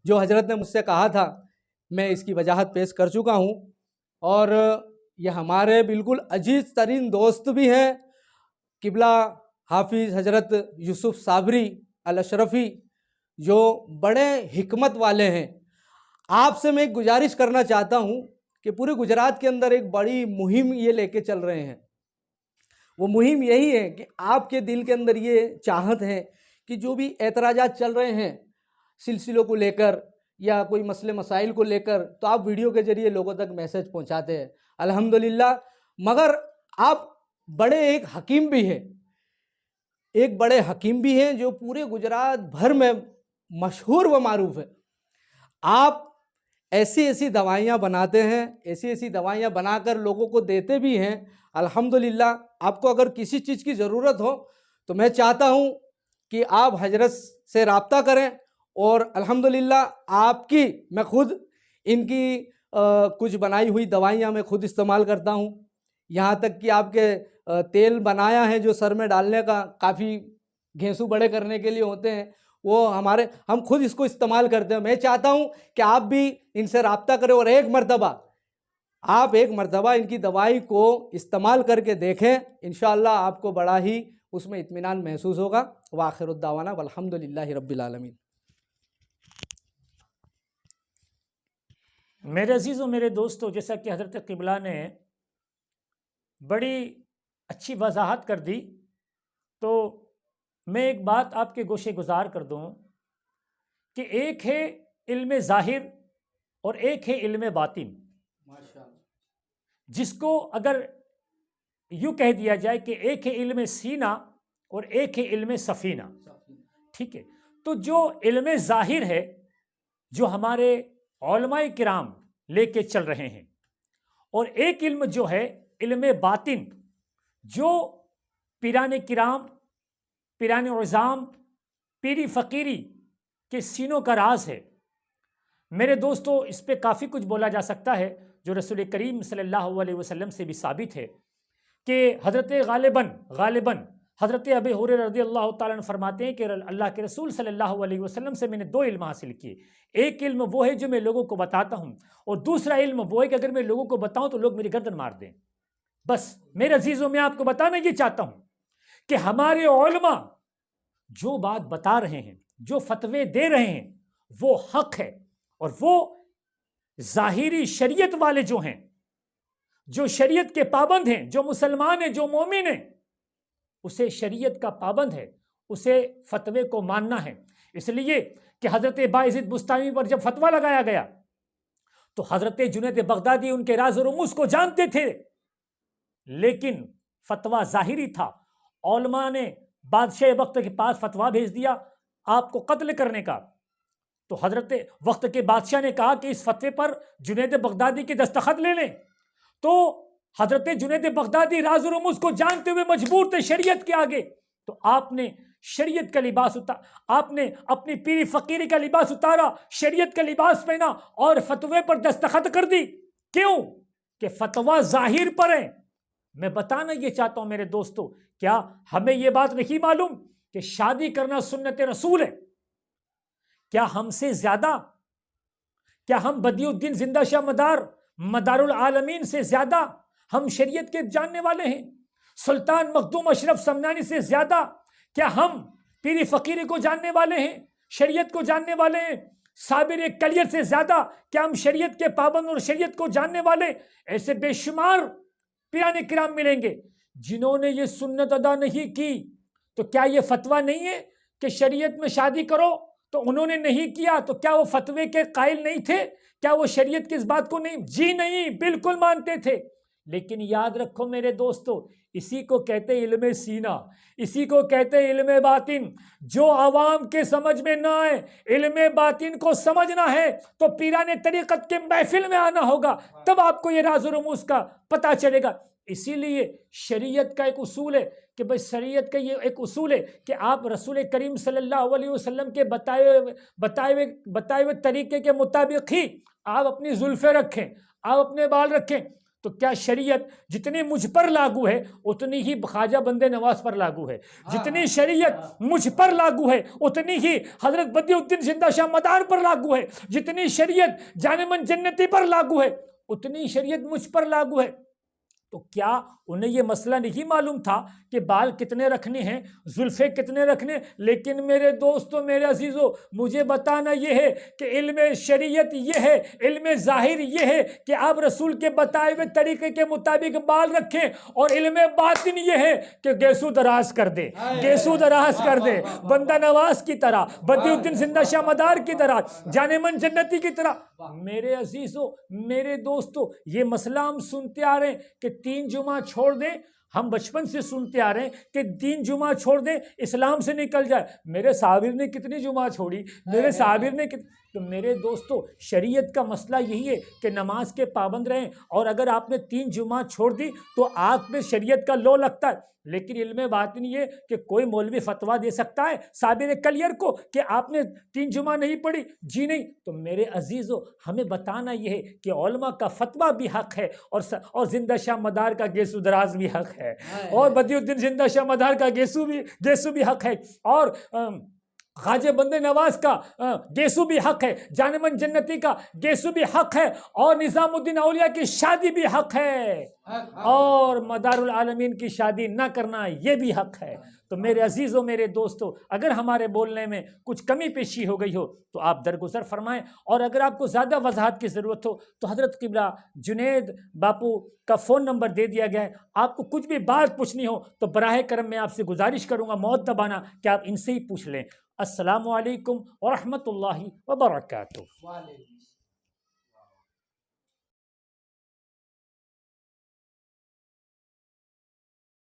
जो हज़रत ने मुझसे कहा था मैं इसकी वजाहत पेश कर चुका हूँ। और ये हमारे बिल्कुल अजीज़ तरीन दोस्त भी हैं, किबला हाफिज़ हज़रत यूसुफ साबरी अल अशरफ़ी, जो बड़े हिकमत वाले हैं। आपसे मैं एक गुजारिश करना चाहता हूँ कि पूरे गुजरात के अंदर एक बड़ी मुहिम ये लेके चल रहे हैं। वो मुहिम यही है कि आपके दिल के अंदर ये चाहत है कि जो भी एतराज़ात चल रहे हैं सिलसिलों को लेकर या कोई मसले मसाइल को लेकर, तो आप वीडियो के ज़रिए लोगों तक मैसेज पहुंचाते हैं, अल्हम्दुलिल्लाह। मगर आप बड़े एक हकीम भी हैं, एक बड़े हकीम भी हैं जो पूरे गुजरात भर में मशहूर व मारूफ है। आप ऐसी ऐसी दवाइयाँ बनाते हैं, ऐसी ऐसी दवाइयाँ बनाकर लोगों को देते भी हैं, अल्हम्दुलिल्लाह। आपको अगर किसी चीज़ की ज़रूरत हो तो मैं चाहता हूँ कि आप हजरत से रब्ता करें, और अल्हम्दुलिल्लाह आपकी मैं खुद इनकी कुछ बनाई हुई दवाइयाँ मैं खुद इस्तेमाल करता हूँ। यहाँ तक कि आपके तेल बनाया है जो सर में डालने का, काफ़ी घेंसू बड़े करने के लिए होते हैं, वो हम खुद इसको इस्तेमाल करते हैं। मैं चाहता हूँ कि आप भी इनसे रब्ता करें और एक मरतबा इनकी दवाई को इस्तेमाल करके देखें। इंशाअल्लाह आपको बड़ा ही उसमें इत्मीनान महसूस होगा। व आखिरुद दावाना वल्हम्दुलिल्लाहि रब्बिल आलमीन। मेरे अजीज़ों, मेरे दोस्तों, जैसा कि हज़रत क़िबला ने बड़ी अच्छी वजाहत कर दी, तो मैं एक बात आपके गोशे गुजार कर दूं कि एक है इल्म ज़ाहिर और एक है इल्म बातिन। जिसको अगर यूँ कह दिया जाए कि एक है इल्म सीना और एक है इल्म सफ़ीना, ठीक है। तो जो इल्म ज़ाहिर है, जो हमारे उलमाए किराम लेके चल रहे हैं, और एक इल्म जो है इल्म बातिन, जो पीरान किराम, पीरान उज़ाम, पीरी फ़कीरी के सीनों का राज है। मेरे दोस्तों, इस पे काफ़ी कुछ बोला जा सकता है, जो रसूल करीम सल्लल्लाहु अलैहि वसल्लम से भी साबित है कि हज़रत गालिबन हज़रत अबू हुरैरा रज़ियल्लाहु ताला अन्हु फरमाते हैं कि अल्लाह के रसूल सल्लल्लाहु अलैहि वसल्लम से मैंने दो इल्म हासिल किए। एक इल्म वो है जो मैं लोगों को बताता हूँ, और दूसरा इल्म वो है कि अगर मैं लोगों को बताऊँ तो लोग मेरी गर्दन मार दें। बस मेरे अजीज़ों, मैं आपको बताना ये चाहता हूँ कि हमारे उलमा जो बात बता रहे हैं, जो फतवे दे रहे हैं, वो हक है। और वो ज़ाहिरी शरीयत वाले जो हैं, जो शरीयत के पाबंद हैं, जो मुसलमान हैं, जो मोमिन हैं, उसे शरीयत का पाबंद है, उसे फतवे को मानना है। इसलिए कि हज़रत बायज़ीद बुस्तामी पर जब फतवा लगाया गया तो हज़रत जुनैद बगदादी उनके राज़ और रुमूज़ को जानते थे, लेकिन फतवा ज़ाहिरी था। उलमा ने बादशाह वक्त के पास फतवा भेज दिया आपको कत्ल करने का, तो हज़रत वक्त के बादशाह ने कहा कि इस फतवे पर जुनैद बगदादी के दस्तखत ले लें। तो हज़रत जुनैद बगदादी राज़ और रुमूज़ को जानते हुए मजबूर थे शरीयत के आगे, तो आपने शरीयत का लिबास उतारा, आपने अपनी पीरी फ़कीरी का लिबास उतारा, शरीयत का लिबास पहना और फतवे पर दस्तखत कर दी। क्यों? कि फतवा ज़ाहिर पर है। मैं बताना ये चाहता हूं मेरे दोस्तों, क्या हमें ये बात नहीं मालूम कि शादी करना सुन्नत रसूल है? क्या हमसे ज्यादा, क्या हम बदियुद्दीन जिंदा शाह मदारुल आलमीन से ज्यादा हम शरीयत के जानने वाले हैं? सुल्तान मखदूम अशरफ समनानी से ज्यादा क्या हम पीरी फ़कीरी को जानने वाले हैं, शरीयत को जानने वाले हैं? साबिर कलियर से ज्यादा क्या हम शरीयत के पाबंद और शरीयत को जानने वाले? ऐसे बेशुमार पीराने किराम मिलेंगे जिन्होंने ये सुन्नत अदा नहीं की। तो क्या ये फतवा नहीं है कि शरीयत में शादी करो? तो उन्होंने नहीं किया, तो क्या वो फतवे के कायल नहीं थे? क्या वो शरीयत की इस बात को नहीं? जी नहीं, बिल्कुल मानते थे। लेकिन याद रखो मेरे दोस्तों, इसी को कहते इल्मे सीना, इसी को कहते इल्मे बातिन। जो आवाम के समझ में ना आए, इल्मे बातिन को समझना है तो पीराने तरीक़त के महफिल में आना होगा, तब आपको ये राज़ और रुमूज़ का पता चलेगा। इसीलिए शरीयत का एक उसूल है कि भाई, शरीयत का ये एक उसूल है कि आप रसूल करीम सल्लल्लाहु अलैहि वसल्लम के बताए हुए तरीके के मुताबिक ही आप अपनी जुल्फ़े रखें, आप अपने बाल रखें। तो क्या शरीयत जितनी मुझ पर लागू है उतनी ही ख्वाजा बंदे नवाज पर लागू है? जितनी शरीयत मुझ पर लागू है उतनी ही हजरत बदियुद्दीन जिंदा शाह मदार पर लागू है। जितनी शरीयत जानेमन जन्नती पर लागू है उतनी शरीयत मुझ पर लागू है। तो क्या उन्हें यह मसला नहीं मालूम था कि बाल कितने रखने हैं, जुल्फे कितने रखने? लेकिन मेरे दोस्तों, मेरे अजीजों, मुझे बताना यह है कि इल्म शरीयत यह है, इल्म जाहिर यह है कि आप रसूल के बताए हुए तरीके के मुताबिक बाल रखें, और इल्म बातिन यह है कि गेसू दराज कर दे, गेसू दराज कर दे, बंदा नवाज की तरह, बदियुद्दीन जिंदा शाह मदार की तरह, जानेमन जन्नती की तरह। मेरे अजीजों, मेरे दोस्तों, ये मसला हम सुनते आ रहे हैं कि 3 जुमा छोड़ दें। हम बचपन से सुनते आ रहे हैं कि 3 जुमा छोड़ दें इस्लाम से निकल जाए। मेरे साबिर ने कितनी जुमा छोड़ी, मेरे साबिर ने तो मेरे दोस्तों, शरीयत का मसला यही है कि नमाज के पाबंद रहें, और अगर आपने 3 जुमा छोड़ दी तो आप में शरीयत का लो लगता है। लेकिन इल्म बातिन ये कि कोई मौलवी फतवा दे सकता है साबिर कलियर को कि आपने 3 जुमा नहीं पढ़ी, जी नहीं। तो मेरे अजीजों, हमें बताना यह है कि उलमा का फतवा भी हक है, और जिंदा शाह मदार का गेसू दराज भी हक है, और बदियुद्दीन जिंदा शाह मदार का गेसू भी हक है, और ख्वाजा बंदे नवाज का गेसू भी हक है, जानेमन जन्नती का गेसू भी हक है, और निजामुद्दीन औलिया की शादी भी हक है, और मदारुल आलमीन की शादी ना करना ये भी हक है। तो मेरे अजीज़ों, मेरे दोस्तों, अगर हमारे बोलने में कुछ कमी पेशी हो गई हो तो आप दरगुजर फरमाएं, और अगर आपको ज़्यादा वजाहत की ज़रूरत हो तो हज़रत क़िबला जुनैद बापू का फ़ोन नंबर दे दिया गया है। आपको कुछ भी बात पूछनी हो तो बराह करम मैं आपसे गुजारिश करूँगा मौत दबाना कि आप इनसे ही पूछ लें। अस्सलामु अलैकुम व रहमतुल्लाहि व बरकातुहू।